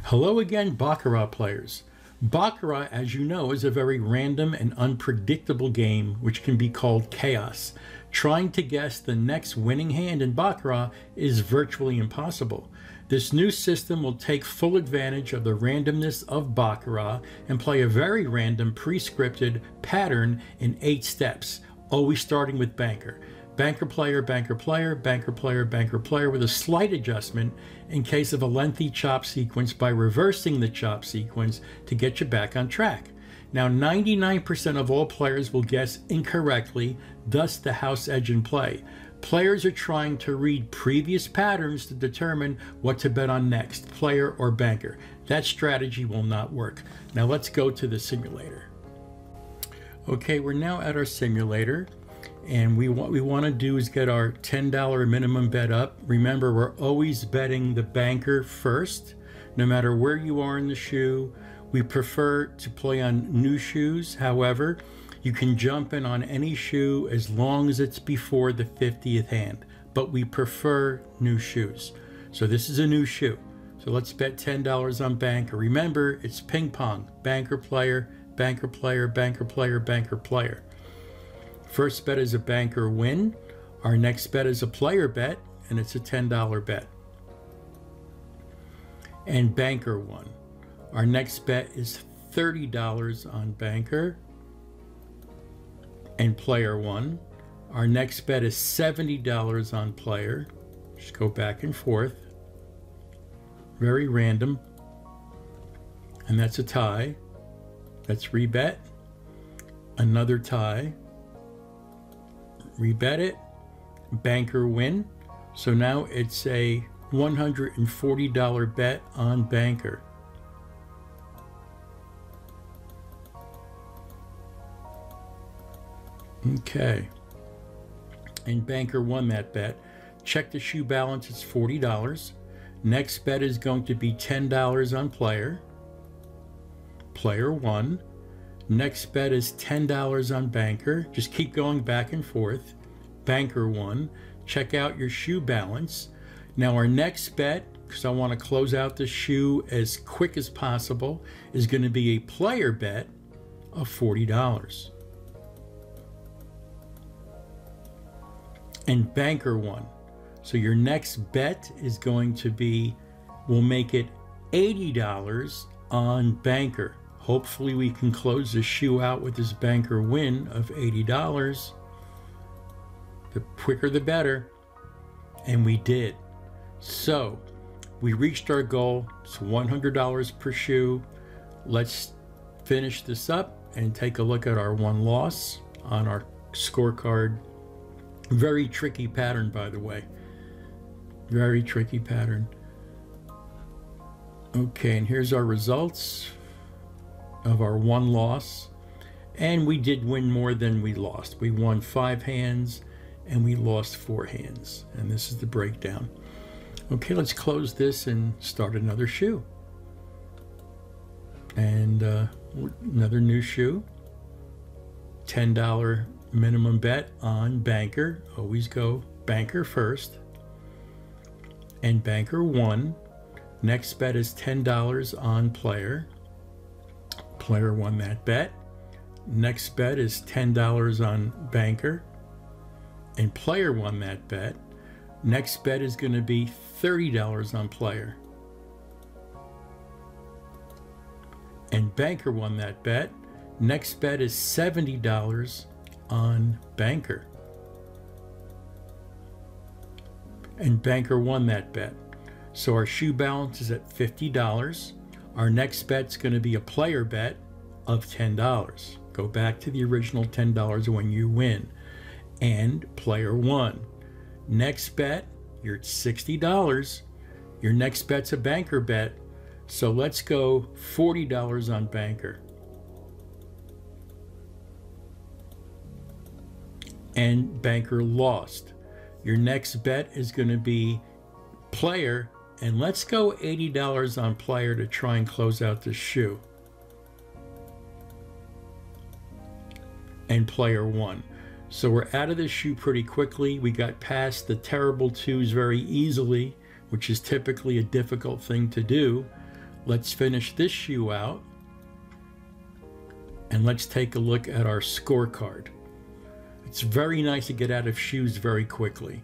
Hello again, Baccarat players. Baccarat, as you know, is a very random and unpredictable game which can be called chaos. Trying to guess the next winning hand in Baccarat is virtually impossible. This new system will take full advantage of the randomness of Baccarat and play a very random pre-scripted pattern in 8 steps, always starting with banker. Banker player, banker player, banker player, banker player, with a slight adjustment in case of a lengthy chop sequence by reversing the chop sequence to get you back on track. Now 99% of all players will guess incorrectly, thus the house edge in play. Players are trying to read previous patterns to determine what to bet on next, player or banker. That strategy will not work. Now let's go to the simulator. Okay, we're now at our simulator. And what we want to do is get our $10 minimum bet up. Remember, we're always betting the banker first, no matter where you are in the shoe. We prefer to play on new shoes. However, you can jump in on any shoe as long as it's before the 50th hand, but we prefer new shoes. So this is a new shoe. So let's bet $10 on banker. Remember, it's ping pong, banker player, banker player, banker player, banker player. First bet is a banker win. Our next bet is a player bet, and it's a $10 bet. And banker won. Our next bet is $30 on banker and player won. Our next bet is $70 on player. Just go back and forth. Very random. And that's a tie. Let's rebet. Another tie. Rebet it, banker win. So now it's a $140 bet on banker. Okay, and banker won that bet. Check the shoe balance, it's $40. Next bet is going to be $10 on player. Player won. Next bet is $10 on banker. Just keep going back and forth. Banker won. Check out your shoe balance. Now our next bet, because I want to close out the shoe as quick as possible, is going to be a player bet of $40. And banker won. So your next bet is going to be, we'll make it $80 on banker. Hopefully we can close the shoe out with this banker win of $80. The quicker the better. And we did. So we reached our goal. It's $100 per shoe. Let's finish this up and take a look at our one loss on our scorecard. Very tricky pattern, by the way. Very tricky pattern. Okay, and here's our results of our one loss, and we did win more than we lost. We won 5 hands and we lost 4 hands, and this is the breakdown. Okay, let's close this and start another shoe. And another new shoe. $10 minimum bet on banker. Always go banker first. And banker won. Next bet is $10 on player. Player won that bet. Next bet is $10 on banker, and player won that bet. Next bet is going to be $30 on player, and banker won that bet. Next bet is $70 on banker, and banker won that bet. So our shoe balance is at $50. Our next bet's going to be a player bet of $10. Go back to the original $10 when you win. And player won. Next bet, you're at $60. Your next bet's a banker bet. So let's go $40 on banker. And banker lost. Your next bet is going to be player. And let's go $80 on player to try and close out this shoe. And player won. So we're out of this shoe pretty quickly. We got past the terrible twos very easily, which is typically a difficult thing to do. Let's finish this shoe out. And let's take a look at our scorecard. It's very nice to get out of shoes very quickly.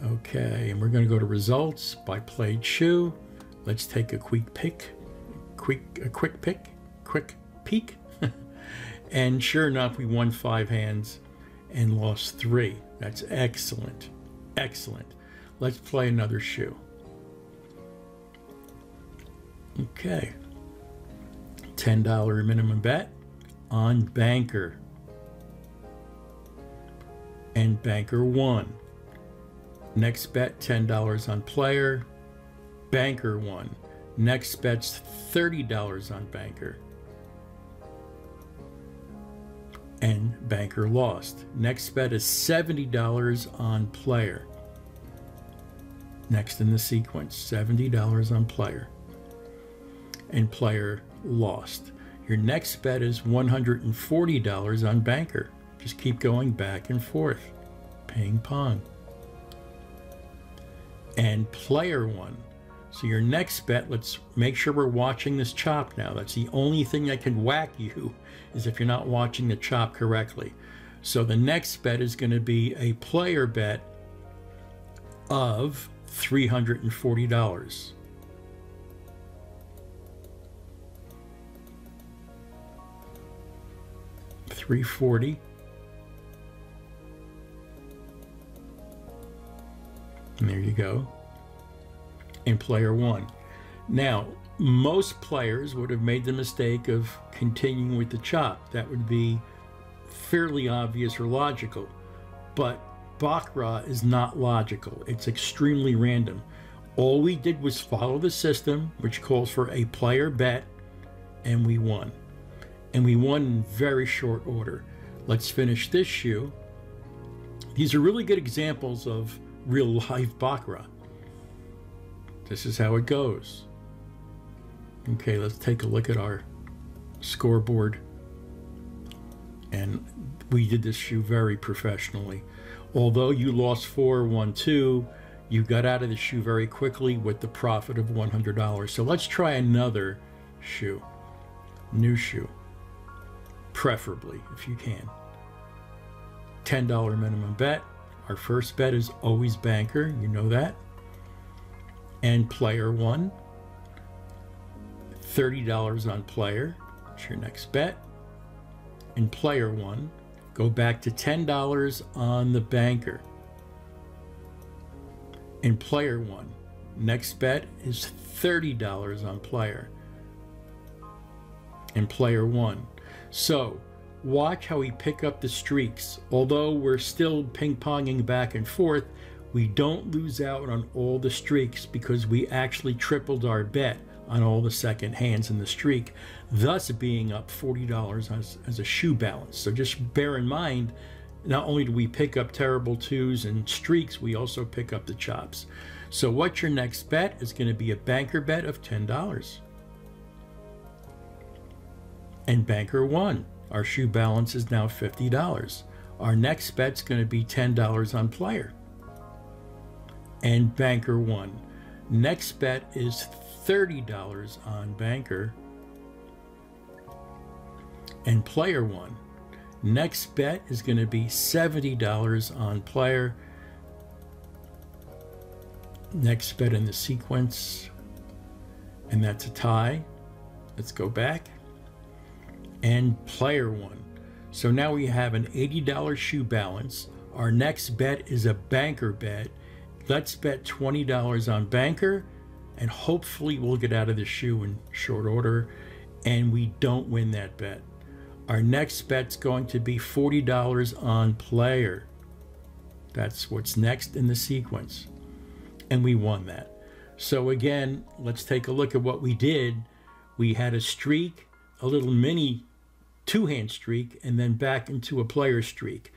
Okay, and we're going to go to results by played shoe. Let's take a quick peek. And sure enough, we won 5 hands and lost 3. That's excellent. Excellent. Let's play another shoe. Okay. $10 minimum bet on banker. And banker won. Next bet, $10 on player. Banker won. Next bet's $30 on banker. And banker lost. Next bet is $70 on player. Next in the sequence, $70 on player. And player lost. Your next bet is $140 on banker. Just keep going back and forth. Ping pong. And player won. So your next bet, let's make sure we're watching this chop now. That's the only thing that can whack you, is if you're not watching the chop correctly. So the next bet is going to be a player bet of $340. $340. And there you go. And player won. Now, most players would have made the mistake of continuing with the chop. That would be fairly obvious or logical. But Baccarat is not logical. It's extremely random. All we did was follow the system, which calls for a player bet, and we won. And we won in very short order. Let's finish this shoe. These are really good examples of real life Baccarat. This is how it goes. Okay, let's take a look at our scoreboard. And we did this shoe very professionally. Although you lost 4, won 2, you got out of the shoe very quickly with the profit of $100. So let's try another shoe. New shoe. Preferably, if you can. $10 minimum bet. Our first bet is always banker, you know that. And player won. $30 on player. That's your next bet. And player won. Go back to $10 on the banker. And player won. Next bet is $30 on player. And player won. So watch how we pick up the streaks. Although we're still ping-ponging back and forth, we don't lose out on all the streaks because we actually tripled our bet on all the second hands in the streak, thus being up $40 as a shoe balance. So just bear in mind, not only do we pick up terrible twos and streaks, we also pick up the chops. So what's your next bet is going to be a banker bet of $10. And banker won. Our shoe balance is now $50. Our next bet's going to be $10 on player. And banker won. Next bet is $30 on banker. And player won. Next bet is going to be $70 on player. Next bet in the sequence. And that's a tie. Let's go back. And player won. So now we have an $80 shoe balance. Our next bet is a banker bet. Let's bet $20 on banker, and hopefully we'll get out of the shoe in short order, and we don't win that bet. Our next bet's going to be $40 on player. That's what's next in the sequence. And we won that. So again, let's take a look at what we did. We had a streak, a little mini two-hand streak, and then back into a player streak.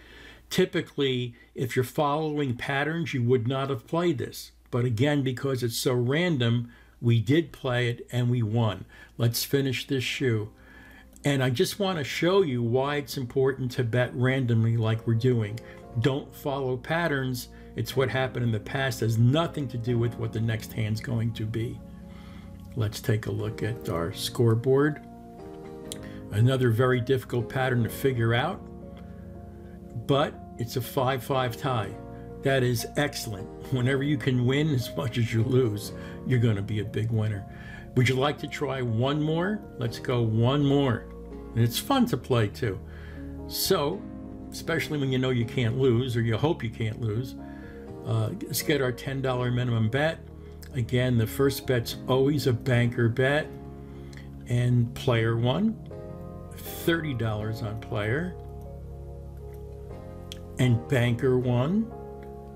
Typically, if you're following patterns, you would not have played this. But again, because it's so random, we did play it and we won. Let's finish this shoe. And I just want to show you why it's important to bet randomly like we're doing. Don't follow patterns. It's what happened in the past. It has nothing to do with what the next hand's going to be. Let's take a look at our scoreboard. Another very difficult pattern to figure out, but it's a 5-5 tie. That is excellent. Whenever you can win as much as you lose, you're going to be a big winner. Would you like to try one more? Let's go one more. And it's fun to play too. So, especially when you know you can't lose, or you hope you can't lose, let's get our $10 minimum bet. Again, the first bet's always a banker bet. And player one, $30 on player. And banker one,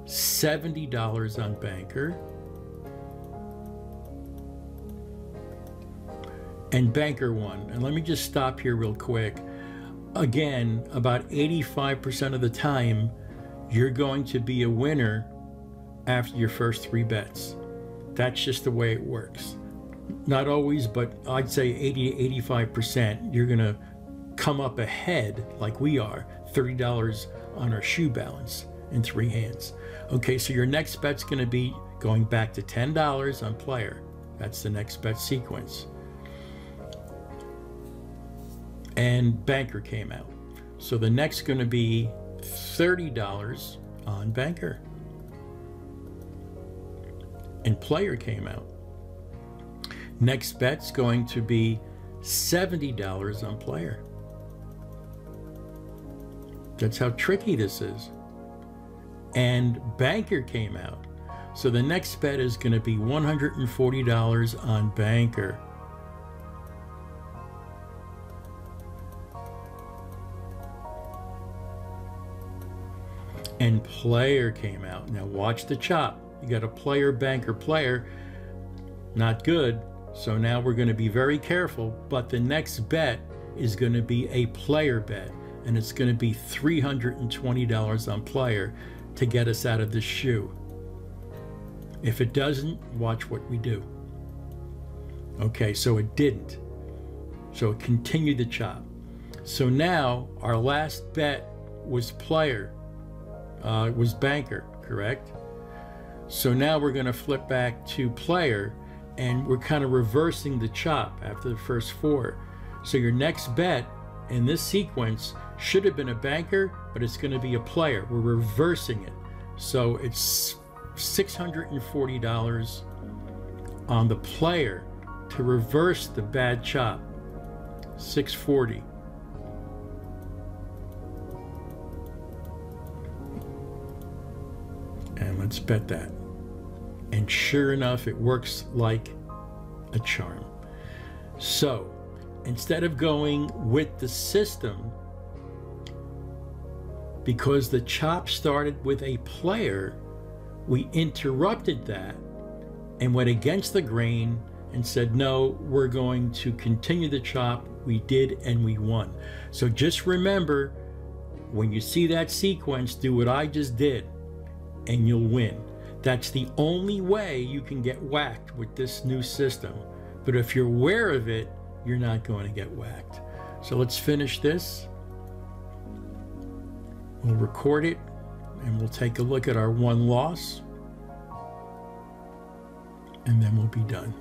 $70 on banker. And banker one. And let me just stop here real quick. Again, about 85% of the time, you're going to be a winner after your first 3 bets. That's just the way it works. Not always, but I'd say 80 to 85%, you're going to come up ahead like we are, $30 on our shoe balance in 3 hands. Okay, so your next bet's going to be going back to $10 on player. That's the next bet sequence. And banker came out. So the next going to be $30 on banker. And player came out. Next bet's going to be $70 on player. That's how tricky this is. And banker came out. So the next bet is going to be $140 on banker. And player came out. Now watch the chop. You got a player, banker, player. Not good. So now we're going to be very careful. But the next bet is going to be a player bet. And it's going to be $320 on player to get us out of this shoe. If it doesn't, watch what we do. Okay, so it didn't. So it continued the chop. So now our last bet was player. Was banker, correct? So now we're going to flip back to player, and we're kind of reversing the chop after the first 4. So your next bet in this sequence should have been a banker, but it's going to be a player. We're reversing it. So it's $640 on the player to reverse the bad chop. $640. And let's bet that. And sure enough, it works like a charm. So instead of going with the system, because the chop started with a player, we interrupted that and went against the grain and said, no, we're going to continue the chop. We did, and we won. So just remember, when you see that sequence, do what I just did, and you'll win. That's the only way you can get whacked with this new system. But if you're aware of it, you're not going to get whacked. So let's finish this. We'll record it, and we'll take a look at our 1 loss, and then we'll be done.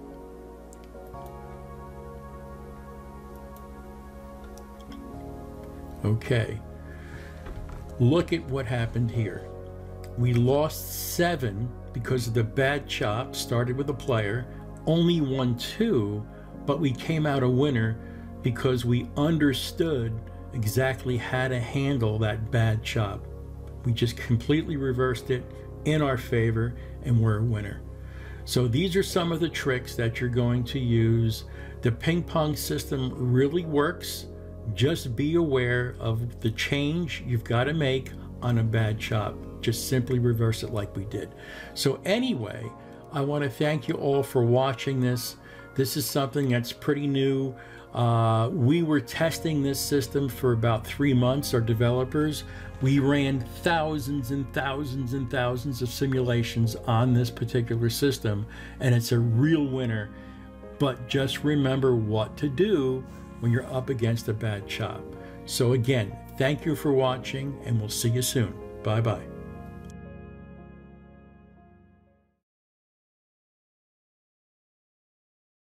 Okay, look at what happened here. We lost 7 because of the bad chop, started with a player, only won 2, but we came out a winner because we understood exactly how to handle that bad chop. We just completely reversed it in our favor, and we're a winner. So these are some of the tricks that you're going to use. The ping pong system really works. Just be aware of the change you've got to make on a bad chop. Just simply reverse it like we did. So anyway, I want to thank you all for watching this. This is something that's pretty new. We were testing this system for about 3 months, our developers. We ran thousands and thousands and thousands of simulations on this particular system, and it's a real winner. But just remember what to do when you're up against a bad chop. So again, thank you for watching, and we'll see you soon. Bye-bye.